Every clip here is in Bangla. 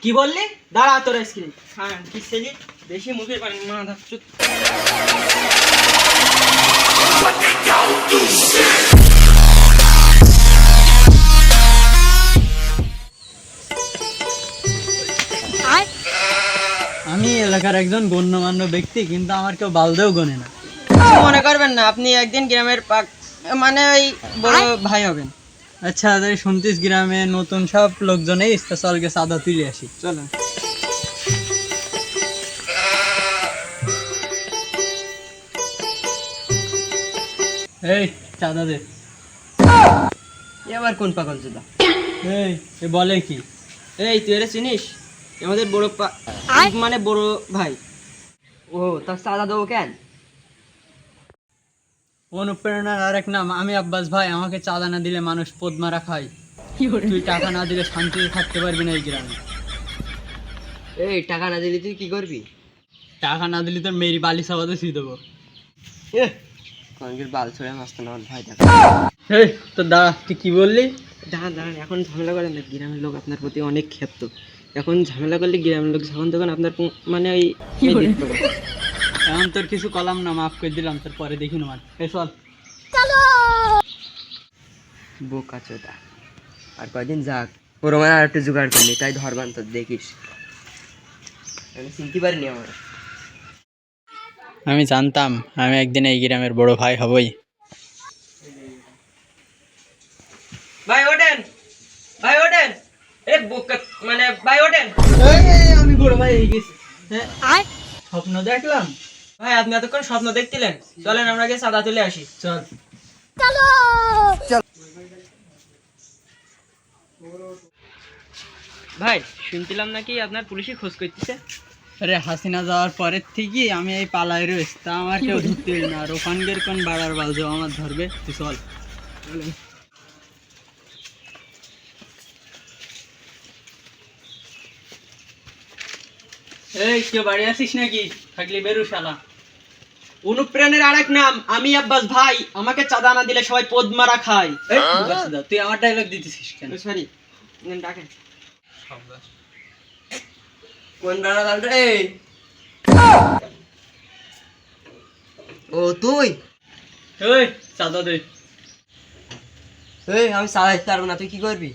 কি বললি? দাঁড়া তোর আইসক্রিম। হ্যাঁ কি ছেলে, বেশি মুখের পানি মাথা চুপ। আমি এলাকার একজন গণ্যমান্য ব্যক্তি, কিন্তু আমার কেউ বালদেও গোনে না। কিছু মনে করবেন না, আপনি একদিন গ্রামের মানে ওই বড় ভাই হবেন। আচ্ছা, তাই শুনতিস গ্রামে নতুন সব লোকজন এসে, চলকে চাঁদা তুলে আসি। চলো। এই চাঁদা দে। এবার কোন পাগল চোদা? এই এ বলে কি? এই তুই এরা চিনিস? আমাদের বড় মানে বড় ভাই। ও তার চাঁদা দেবো কেন? অনুপ্রেরণার আরেক নাম আমি আব্বাস ভাই। আমাকে চাঁদা না দিলে মানুষ পদ মারা খায়। তুই টাকা না দিলে শান্তিতে থাকতে পারবি না এই গ্রামে। এই টাকা না দিলে তুই কি করবি? টাকা না দিলে তোর মেরি বালি সাবাতে শুয়ে দেবো। কনকের বাল ছড়ে মাস্ত না ভাই টাকা। এই তোর দাঁড়া, তুই কি বললি? দাঁড়ান দাঁড়ান, এখন ঝামেলা করেন না। গ্রামের লোক আপনার প্রতি অনেক ক্ষেপ্ত। এখন ঝামেলা করলে গ্রামের লোক যখন তখন আপনার মানে ওই এখন তোর কিছু কলাম না, মাফ করে দিলাম, তোর পরে দেখি না। এই চল। বোকা চোদা, আর কয়দিন যাক, ওর মানে আর একটু জোগাড় করলি, তাই ধরবান তোর দেখিস। আমি চিনতে পারিনি আমার। আমি জানতাম আমি একদিন এই গ্রামের বড় ভাই হবই। ভাই ওঠেন, ভাই ওঠেন। এ বোকা মানে ভাই ওঠেন। আমি বড় ভাই হয়ে গেছি। হ্যাঁ, স্বপ্ন দেখলাম। ভাই আপনি এতক্ষণ স্বপ্ন দেখছিলেন, চলেন আমরা গিয়ে চাঁদা তুলে আসি। চল। ভাই শুনছিলাম নাকি আপনার পুলিশই খোঁজ করতেছে? আরে হাসিনা যাওয়ার পরের থেকে আমি এই পালাই রয়েছি, তা আমার কেউ ধরতে না। আর ওখানকার কোন বাড়ার বাজো আমার ধরবে? তুই চল। এই কেউ বাড়ি আসিস নাকি? থাকলি বেরু শালা। অনুপ্রেরণের আরেক নাম আমি আব্বাস ভাই। আমাকে চাঁদা না দিলে সবাই পদ মারা খায়। এই বুঝাচ্ছি, তুই আমার ডায়লগ দিতেছিস কেন? সরি, ডাকেন। কোন বেড়া গাল রে? ও তুই? এই চাঁদা দে। এই আমি চাঁদা দিতে পারবো না, তুই কি করবি?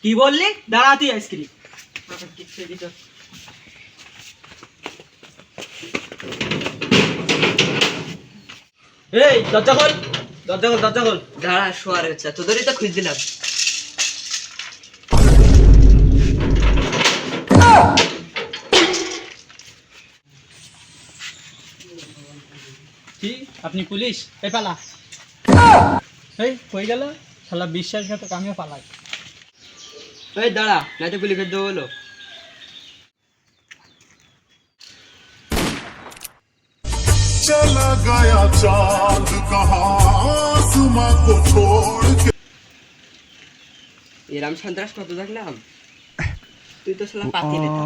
কি বললি? দাঁড়া তুই আইসক্রিম। এই দরজা খোল, দরজা খোল, দরজা খোল। দাঁড়া শোয়ার হচ্ছে, তোদেরই তো খুঁজ দিলাম। কি আপনি পুলিশ? এই পালা। এই কই গেল শালা? বিশ্বাসঘাতক, আমিও পালাই। এই দাঁড়া, নাই তো গুলি করে দেবো বলো। चला गया चांद कहाँ आसमां को छोड़ के। এরাম সন্ত্রাস কত দেখলাম, তুই তো শালা পাতি নেতা।